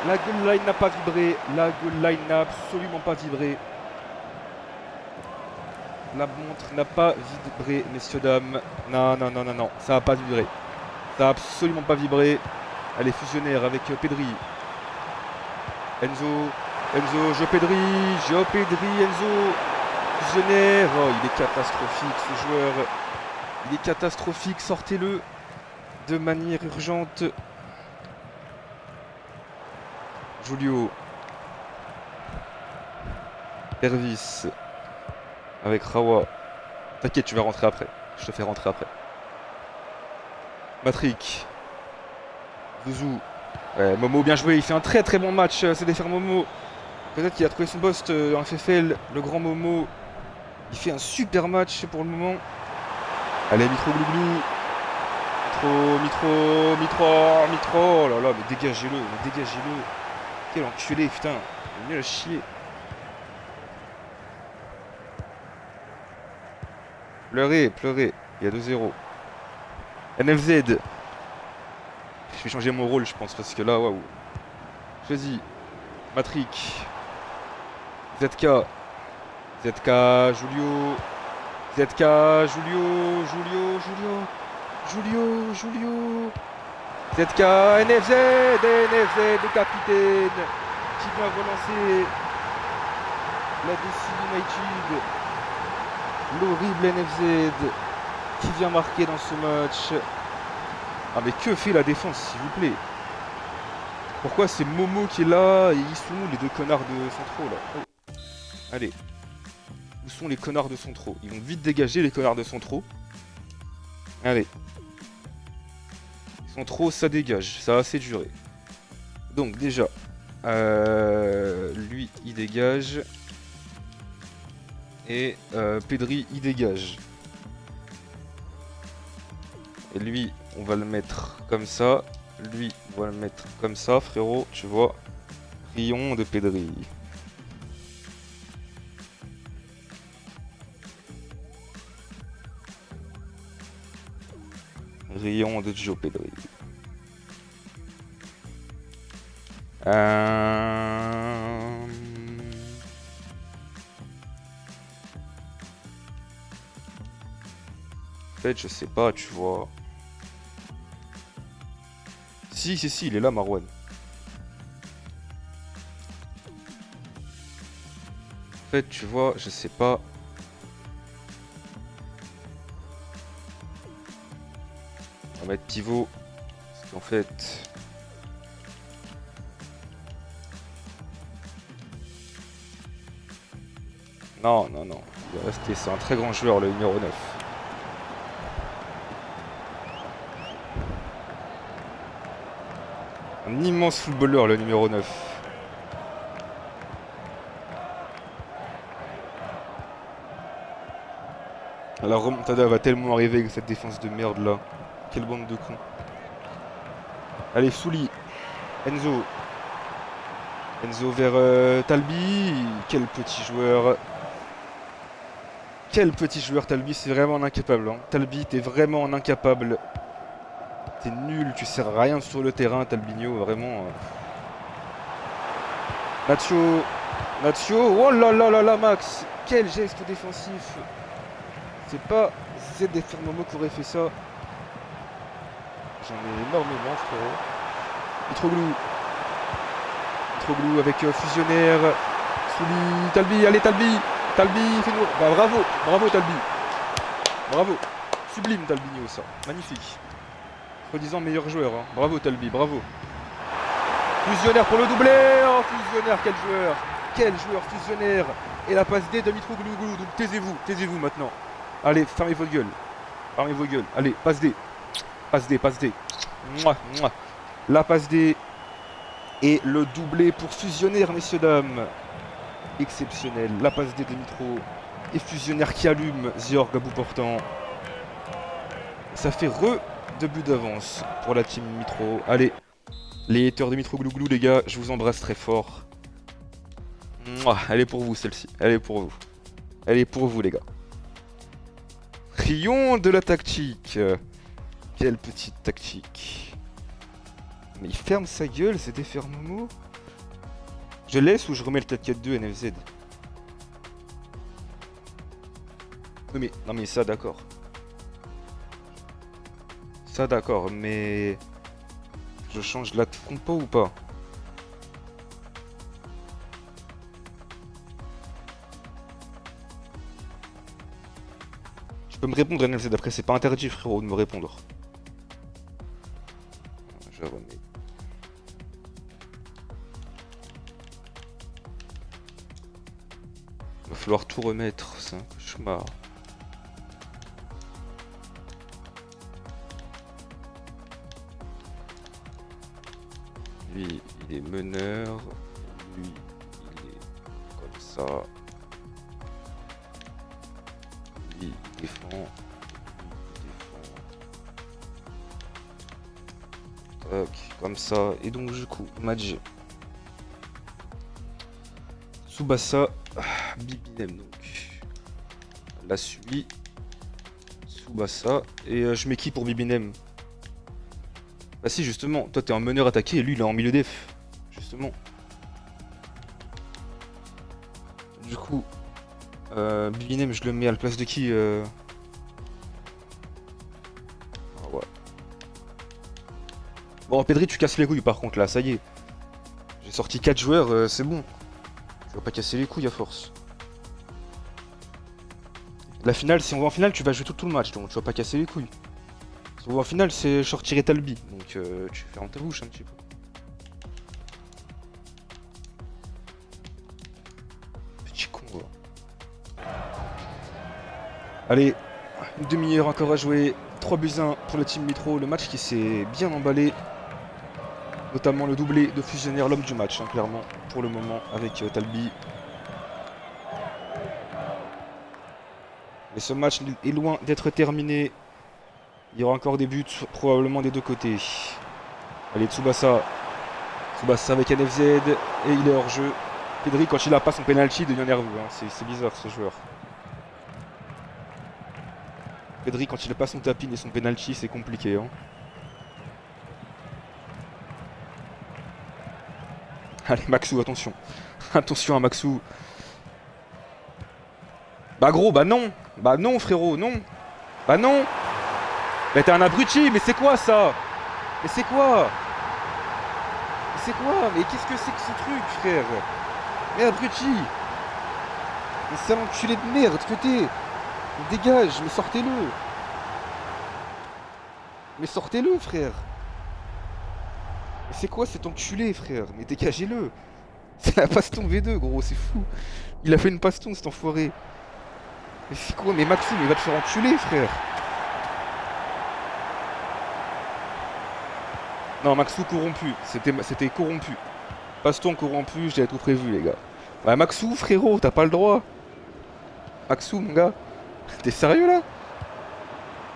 La goal line n'a pas vibré. La goal line n'a absolument pas vibré. La montre n'a pas vibré, messieurs, dames. Non, non, non, non, non. Ça n'a pas vibré. Ça n'a absolument pas vibré. Elle est fusionnaire avec Pedri. Enzo, Pedri, Enzo. Fusionnaire. Oh, il est catastrophique ce joueur. Il est catastrophique, sortez-le de manière urgente. Julio. Pervis. Avec Rawa. T'inquiète, tu vas rentrer après. Je te fais rentrer après. Matrick. Zouzou. Ouais, Momo bien joué, il fait un très très bon match, c'est défaire Momo. Peut-être qu'il a trouvé son poste en FFL, le grand Momo. Il fait un super match pour le moment. Allez, Mitro Glouglou. Mitro. Oh là là, mais dégagez-le. Quel enculé, putain. Il est nul à chier. Pleurez. Il y a 2-0. NFZ. Je vais changer mon rôle, je pense, parce que là, waouh. Choisis. Matrick. ZK, Julio. ZK, NFZ, le capitaine, qui vient relancer la DC United. L'horrible NFZ, qui vient marquer dans ce match. Ah mais que fait la défense, s'il vous plaît? Pourquoi c'est Momo qui est là et ils sont où les deux connards de centraux là? Oh. Allez. Où sont les connards de centraux? Ils vont vite dégager les connards de centraux. Allez. Centraux, ça dégage. Ça a assez duré. Donc déjà. Lui, il dégage. Et Pedri, il dégage. Et lui, on va le mettre comme ça. Lui, on va le mettre comme ça, frérot. Tu vois. Rayon de Pedri. Rayon de Joe Pedri. En fait, je sais pas, tu vois. Si, il est là, Marwan. En fait, tu vois, je sais pas. On va mettre pivot. Parce qu'en fait... Non, non, non. Il va rester. C'est un très grand joueur, le numéro 9. Un immense footballeur, le numéro 9. La remontada va tellement arriver avec cette défense de merde là. Quelle bande de cons. Allez, Souli. Enzo. Enzo vers Talbi. Quel petit joueur. Quel petit joueur, Talbi. C'est vraiment un incapable. Hein. Talbi, t'es vraiment un incapable. T'es nul. Tu sers à rien sur le terrain, Talbinho. Vraiment. Nacho. Nacho. Oh là là là là, Max. Quel geste défensif. C'est pas ZFR Momo qui aurait fait ça. J'en ai énormément, frérot. Mitroglou. Mitroglou avec Fusionnaire. Souli. Talbi. Allez, Talbi. Talbi, fais-nous. Bah, bravo. Bravo, Talbi. Bravo. Sublime, Talbinho, ça. Magnifique. Soi-disant meilleur joueur. Hein. Bravo, Talbi. Bravo. Fusionnaire pour le doublé. Oh, Fusionnaire, quel joueur. Quel joueur, Fusionnaire. Et la passe D de Mitroglou. Donc, taisez-vous. Taisez-vous maintenant. Allez, fermez votre gueule. Fermez vos gueules. Allez, passe D. Passe D, passe D. Mouah, mouah. La passe D. Et le doublé pour Fusionnaire, messieurs, dames. Exceptionnel. La passe D de Mitro. Et Fusionnaire qui allume Ziorg à bout portant. Ça fait deux buts d'avance pour la team Mitro. Allez, les haters de Mitro Glouglou, les gars, je vous embrasse très fort. Mouah, elle est pour vous, celle-ci. Elle est pour vous. Elle est pour vous, les gars. Rions de la tactique. Quelle petite tactique. Mais il ferme sa gueule, c'était faire Momo. Je laisse ou je remets le 4-4-2 NFZ. Oui mais, non mais ça d'accord. Ça d'accord, mais... Je change la compo ou pas? Tu peux me répondre NFZ après, c'est pas interdit frérot de me répondre. Je remets. Il va falloir tout remettre, c'est un cauchemar. Lui, il est meneur. Lui, il est comme ça. Lui, il défend. Lui, il défend. Tac, comme ça. Et donc, du coup, match. Tsubasa. Bibinem, donc. La Suli. Tsubasa. Et je mets qui pour Bibinem? Bah si justement, toi t'es en meneur attaqué et lui il est en milieu def. Justement. Du coup, Bibinem je le mets à la place de qui Ah ouais. Bon Pedri tu casses les couilles par contre là, ça y est. J'ai sorti 4 joueurs, c'est bon. Tu vas pas casser les couilles à force. La finale, si on va en finale, tu vas jouer tout le match, donc tu vas pas casser les couilles. Si on va en finale, c'est sortir Talbi, donc tu fermes ta bouche un petit peu. Petit con, là. Allez, une demi-heure encore à jouer. 3-1 pour le team Mitro. Le match qui s'est bien emballé. Notamment le doublé de Fusionnaire, l'homme du match, hein, clairement, pour le moment, avec Talbi. Mais ce match est loin d'être terminé. Il y aura encore des buts, probablement des deux côtés. Allez, Tsubasa. Tsubasa avec NFZ. Et il est hors jeu. Pedri, quand il a pas son penalty, il devient nerveux. Hein. C'est bizarre ce joueur. Pedri, quand il a pas son tapin et son penalty, c'est compliqué. Hein. Allez, Maxou, attention. Attention à Maxou. Bah gros, bah non. Bah non, frérot, non. Bah non. Mais t'es un abruti, mais c'est quoi ça? Mais c'est quoi? Mais c'est quoi? Mais qu'est-ce que c'est que ce truc, frère? Mais abruti! Mais c'est un enculé de merde que t'es! Dégage, mais sortez-le! Mais sortez-le, frère. Mais c'est quoi cet enculé, frère? Mais dégagez-le. C'est la baston V2, gros, c'est fou. Il a fait une baston, cet enfoiré. Mais c'est quoi? Mais Maxime, il va te faire enculer, frère. Non, Maxou corrompu. C'était corrompu. Baston corrompu, j'avais tout prévu, les gars. Bah, Maxou, frérot, t'as pas le droit. Maxou, mon gars. T'es sérieux, là?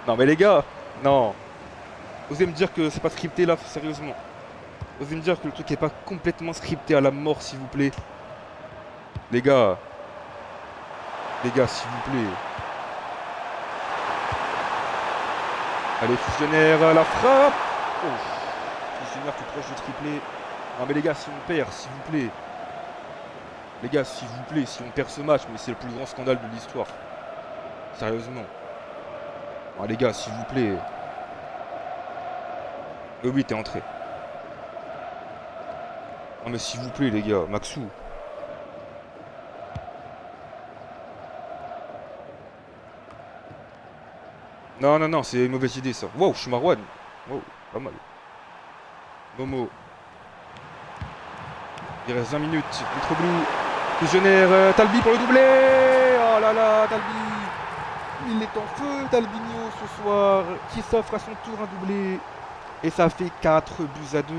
Non, mais les gars, non. Osez me dire que c'est pas scripté, là, sérieusement. Osez me dire que le truc est pas complètement scripté à la mort, s'il vous plaît. Les gars. Les gars, s'il vous plaît. Allez, fusionnaire, la frappe. Oh. Fusionnaire tout proche du triplé. Non mais les gars, si on perd, s'il vous plaît. Les gars, s'il vous plaît, si on perd ce match, mais c'est le plus grand scandale de l'histoire. Sérieusement. Ah, les gars, s'il vous plaît. Oui, t'es entré. Non mais s'il vous plaît, les gars, Maxou. Non, non, non, c'est une mauvaise idée ça. Wow, je suis Marwan. Wow, pas mal. Momo. Il reste 20 minutes. Mitroglou. Fusionnaire. Talbi pour le doublé. Oh là là, Talbi. Il est en feu, Talbinho, ce soir. Qui s'offre à son tour un doublé. Et ça fait 4 buts à 2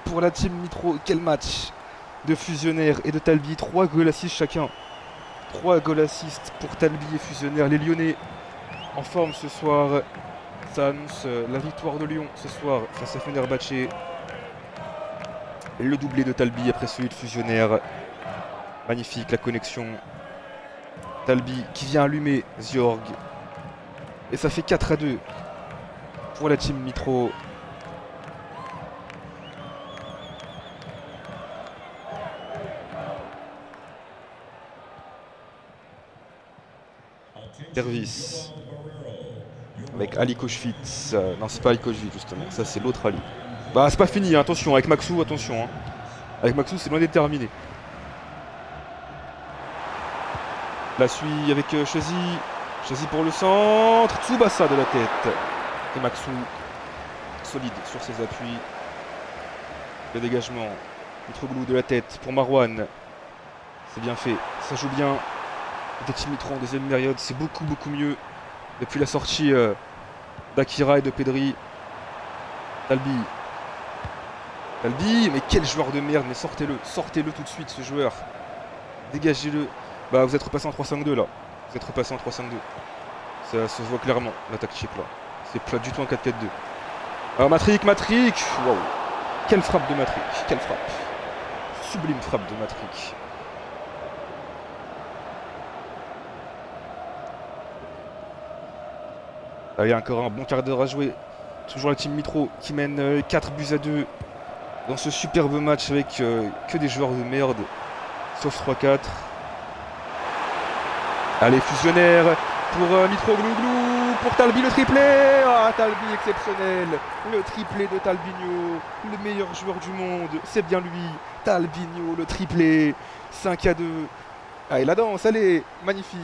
pour la team Mitro. Quel match de Fusionnaire et de Talbi. 3 goals assists chacun. 3 goals assists pour Talbi et Fusionnaire. Les Lyonnais en forme ce soir. Ça annonce la victoire de Lyon ce soir face à Fenerbahçe. Le doublé de Talbi après celui de Fusionnaire. Magnifique la connexion. Talbi qui vient allumer Ziorg. Et ça fait 4 à 2 pour la team Mitro. Service. Avec Ali Kochvitz. Non, c'est pas Ali Kochvitz justement. Ça, c'est l'autre Ali. Bah, c'est pas fini, hein. Attention. Avec Maxou, attention. Hein. Avec Maxou, c'est loin d'être terminé. La suit avec Chazy. Chazy pour le centre. Tsubasa de la tête. Et Maxou. Solide sur ses appuis. Le dégagement. Mitroglou de la tête pour Marwan. C'est bien fait. Ça joue bien. Des team Mitro en deuxième période. C'est beaucoup mieux. Depuis la sortie d'Akira et de Pedri. Talbi. Talbi, mais quel joueur de merde. Mais sortez-le. Sortez-le tout de suite, ce joueur. Dégagez-le. Bah, vous êtes repassé en 3-5-2 là. Vous êtes repassé en 3-5-2. Ça se voit clairement, la tactique là. C'est pas du tout en 4-4-2. Alors, Matrick. Waouh. Quelle frappe de Matrick. Quelle frappe. Sublime frappe de Matrick. Il y a encore un bon quart d'heure à jouer. Toujours la team Mitro qui mène 4 buts à 2 dans ce superbe match avec que des joueurs de merde. Sauf 3-4. Allez, Fusionnaire pour Mitroglou, pour Talbi le triplé. Ah, Talbi exceptionnel. Le triplé de Talbinho, le meilleur joueur du monde. C'est bien lui. Talbinho, le triplé. 5 à 2. Allez, la danse, allez. Magnifique.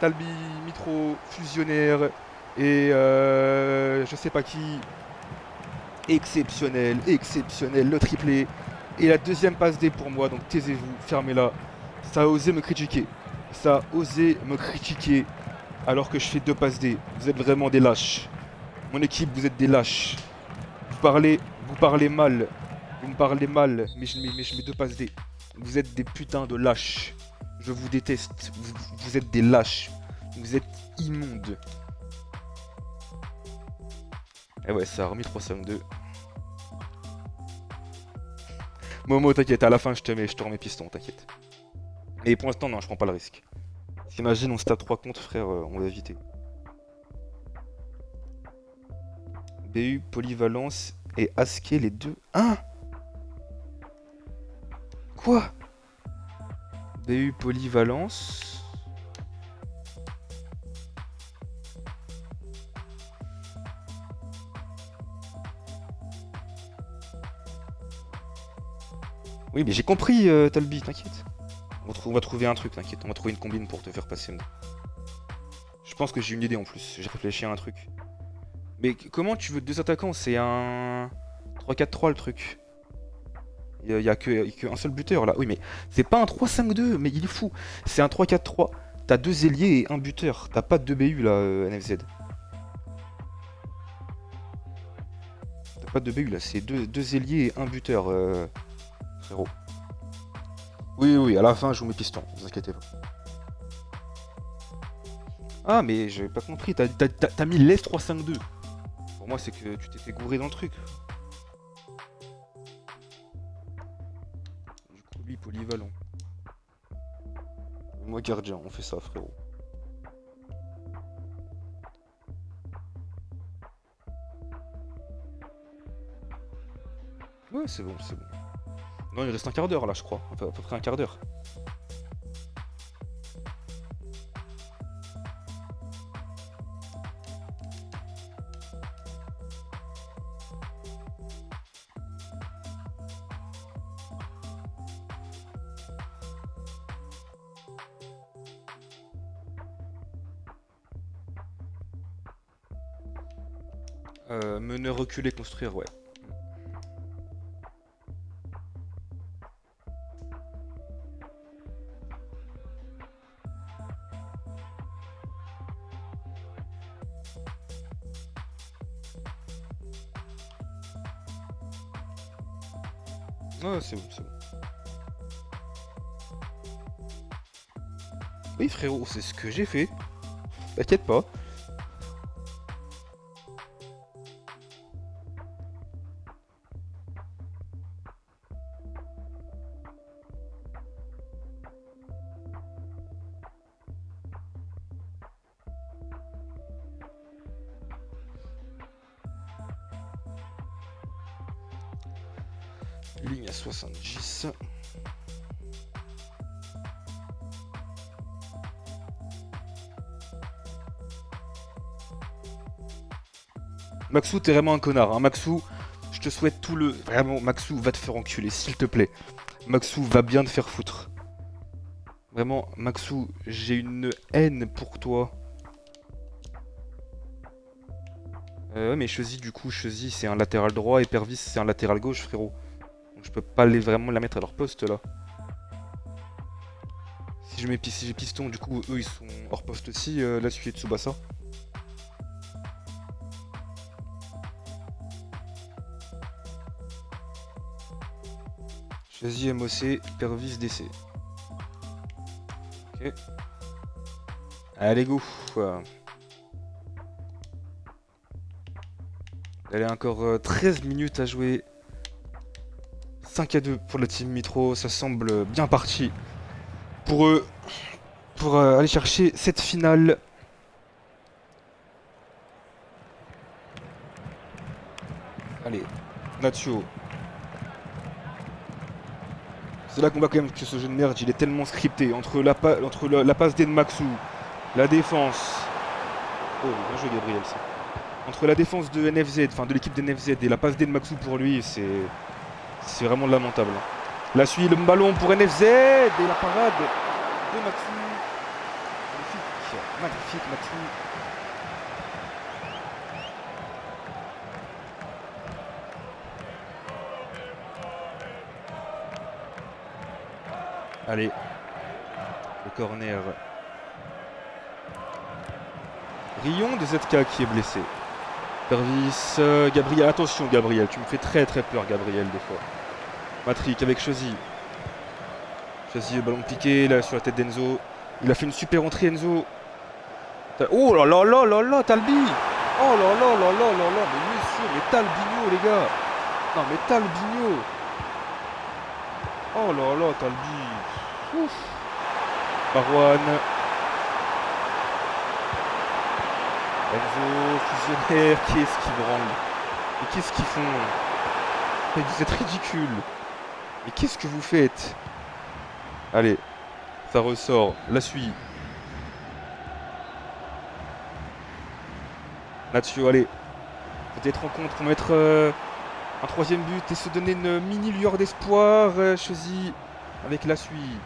Talbi, Mitro, Fusionnaire. Et je sais pas qui. Exceptionnel, le triplé. Et la deuxième passe D pour moi, donc taisez-vous, fermez-la. Ça a osé me critiquer. Ça a osé me critiquer alors que je fais 2 passes D. Vous êtes vraiment des lâches. Mon équipe, vous êtes des lâches. Vous parlez mal. Vous me parlez mal, mais je mets 2 passes D. Vous êtes des putains de lâches. Je vous déteste. Vous êtes des lâches. Vous êtes immondes. Et ouais, ça a remis 3-5-2. Momo, t'inquiète, à la fin je te remets piston, t'inquiète. Et pour l'instant, non, je prends pas le risque. T'imagines, on se tape 3 contre, frère, on va éviter. BU, Polyvalence et Aske, les deux. Hein? Quoi? BU, Polyvalence. Oui, mais j'ai compris, Talbi, t'inquiète. On va trouver un truc, t'inquiète. On va trouver une combine pour te faire passer. Je pense que j'ai une idée en plus. J'ai réfléchi à un truc. Mais comment tu veux deux attaquants? C'est un 3-4-3 le truc. Il y a qu'un seul buteur là. Oui, mais c'est pas un 3-5-2, mais il est fou. C'est un 3-4-3. T'as deux ailiers et un buteur. T'as pas de 2 BU là, NFZ. T'as pas de 2 BU là. C'est deux ailiers et un buteur, frérot. Oui, oui, à la fin, je vous mets piston. Ne vous inquiétez pas. Ah, mais j'ai pas compris. T'as mis l'Est 3-5-2. Pour moi, c'est que tu t'étais gouré dans le truc. Du coup, lui, polyvalent. Moi, gardien, on fait ça, frérot. Ouais, c'est bon, c'est bon. Non, il reste un quart d'heure là, je crois. Enfin, à peu près un quart d'heure. Meneur reculer, construire, ouais. Ouais, c'est bon, c'est bon. Oui, frérot, c'est ce que j'ai fait. T'inquiète pas. Ligne à 70. Maxou, t'es vraiment un connard, hein. Maxou, je te souhaite tout le... Vraiment, Maxou, va te faire enculer, s'il te plaît. Maxou, va bien te faire foutre. Vraiment, Maxou, j'ai une haine pour toi. Ouais, mais Chesy, du coup, Chesy, c'est un latéral droit et Pervis, c'est un latéral gauche, frérot. Donc je peux pas vraiment la mettre à leur poste, là. Si j'ai piston, du coup, eux, ils sont hors poste aussi, là-dessus et Tsubasa. Chesy, MOC, Pervis, DC. Ok. Allez, go. Elle a encore 13 minutes à jouer. 5-2 pour la team Mitro, ça semble bien parti pour eux, pour aller chercher cette finale. Allez, Nacho. C'est là qu'on voit quand même que ce jeu de merde, il est tellement scripté. Entre la passe d'Enmaxu, la défense... Oh, bien joué Gabriel, ça. Entre la défense de NFZ, enfin de l'équipe d'NFZ et la passe d'Enmaxu pour lui, c'est vraiment lamentable. Là suit le ballon pour NFZ et la parade de Maxou. Magnifique, magnifique Maxou. Allez, le corner. Rion de ZK qui est blessé. Pervis, Gabriel, attention Gabriel, tu me fais très très peur Gabriel des fois. Matrick avec Chosy. Chosy, ballon piqué, là sur la tête d'Enzo. Il a fait une super entrée Enzo. Oh là là là là là, Talbi. Oh là là là là là là, mais monsieur, mais Talbinho les gars. Non mais Talbinho. Oh là là, Talbi. Ouf. Marwan. Enzo, fusionnaire, qu'est-ce qu'ils branlent? Mais qu'est-ce qu'ils font? Mais vous êtes ridicule. Mais qu'est-ce que vous faites? Allez, ça ressort, la suit. Nacho, allez. Peut-être rencontre pour mettre un troisième but et se donner une mini lueur d'espoir. Chesy avec la suite.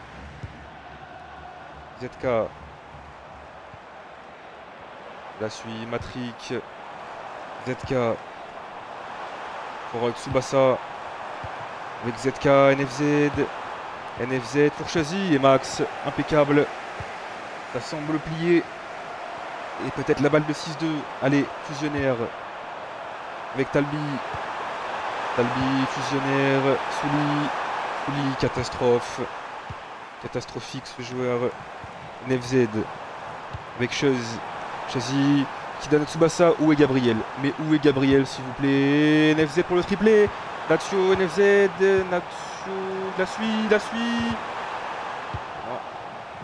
ZK. La suit, Matrick. ZK pour Tsubasa. Avec ZK, NFZ pour Chazy et Max. Impeccable. Ça semble plier. Et peut-être la balle de 6-2. Allez, fusionnaire. Avec Talbi. Talbi, fusionnaire. Souli, catastrophe. Catastrophique ce joueur. NFZ. Avec Chazy qui donne à Tsubasa. Où est Gabriel? Mais où est Gabriel s'il vous plaît? NFZ pour le triplé. Natio, NFZ. Natio, la suit.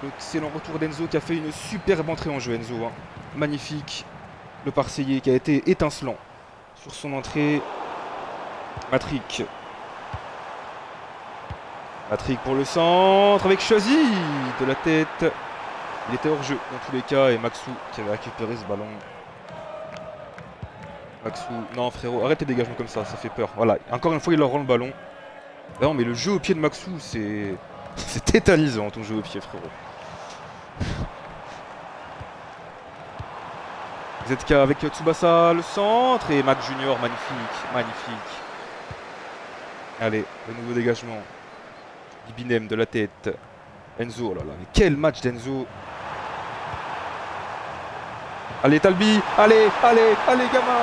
L'excellent retour d'Enzo qui a fait une superbe entrée en jeu, Enzo. Hein. Magnifique. Le Marseillais qui a été étincelant sur son entrée. Matrick pour le centre avec Chazy de la tête. Il était hors jeu dans tous les cas et Maxou qui avait récupéré ce ballon. Maxou, non frérot, arrête tes dégagements comme ça fait peur. Voilà, encore une fois il leur rend le ballon. Non mais le jeu au pied de Maxou c'est tétanisant ton jeu au pied frérot. ZK avec Tsubasa le centre et Max Junior, magnifique. Allez, le nouveau dégagement. Ibinem de la tête. Enzo, oh là là, mais quel match d'Enzo. Allez Talbi, allez Gama,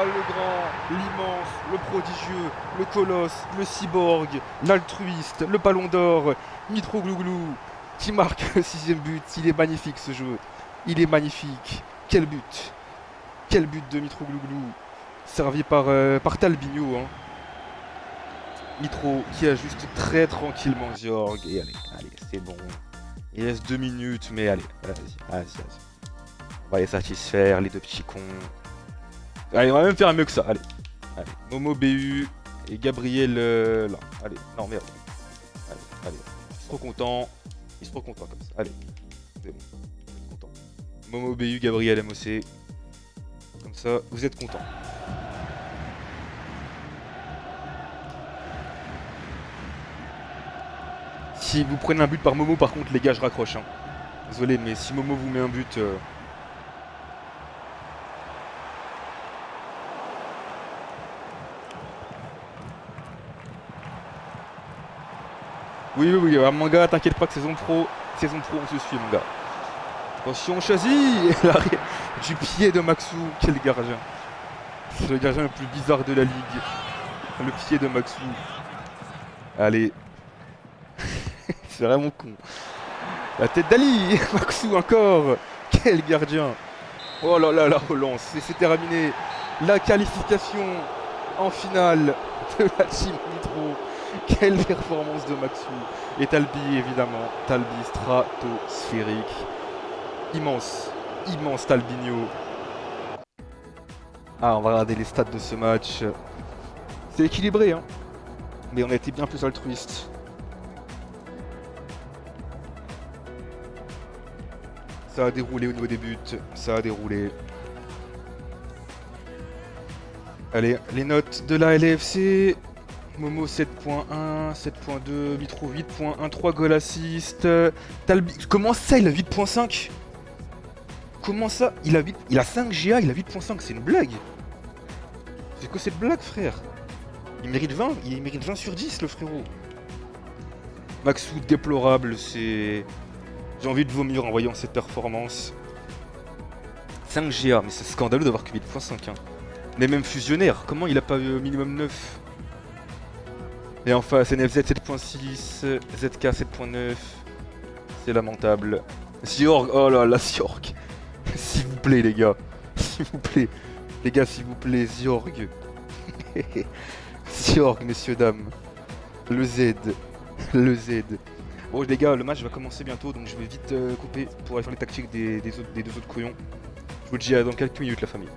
le grand, l'immense, le prodigieux, le colosse, le cyborg, l'altruiste, le ballon d'or, Mitroglouglou, qui marque le 6ème but. Il est magnifique ce jeu, il est magnifique. Quel but de Mitroglouglou, servi par Talbinho. Hein. Mitro qui ajuste très tranquillement Georg. Et allez, c'est bon. Il reste 2 minutes, mais allez. On va les satisfaire, les deux petits cons. Allez, on va même faire mieux que ça. Allez. Momo BU et Gabriel là. Allez, non merde. Allez. Ils sont trop contents comme ça. Allez. C'est bon. Vous êtes contents. Momo BU, Gabriel MOC. Comme ça, vous êtes contents. Si vous prenez un but par Momo, par contre, les gars, je raccroche. Hein. Désolé, mais si Momo vous met un but... Oui, mon gars, t'inquiète pas que saison pro, on se suit, mon gars. Attention, Chazy. Du pied de Maxou, quel gardien. C'est le gardien le plus bizarre de la ligue. Le pied de Maxou. Allez. C'est vraiment con. La tête d'Ali. Maxou encore. Quel gardien. Oh là là, la relance. C'est terminé. La qualification en finale de la Team Nitro. Quelle performance de Maxou. Et Talbi, évidemment. Talbi stratosphérique. Immense Talbinho. Ah, on va regarder les stats de ce match. C'est équilibré, hein. Mais on a été bien plus altruiste. Ça a déroulé au niveau des buts. Allez, les notes de la LFC. Momo 7.1, 7.2, Mitro 8.1, 3 goal assist. Talbi, comment ça il a 8.5? Comment ça il a 5 GA, il a 8.5, c'est une blague. C'est quoi cette blague frère? Il mérite 20 sur 10 le frérot. Maxou déplorable, c'est... J'ai envie de vomir en voyant cette performance. 5 GA, mais c'est scandaleux d'avoir que 8.5 hein. Mais même fusionnaire, comment il a pas eu minimum 9? Et en face, NFZ 7.6, ZK 7.9. C'est lamentable. Ziorg, oh là là, Ziorg. S'il vous plaît, les gars. S'il vous plaît. Les gars, s'il vous plaît, Ziorg. Ziorg, messieurs, dames. Le Z. Bon, les gars, le match va commencer bientôt, donc je vais vite couper pour aller faire les tactiques des deux autres couillons. Je vous dis à dans quelques minutes, la famille.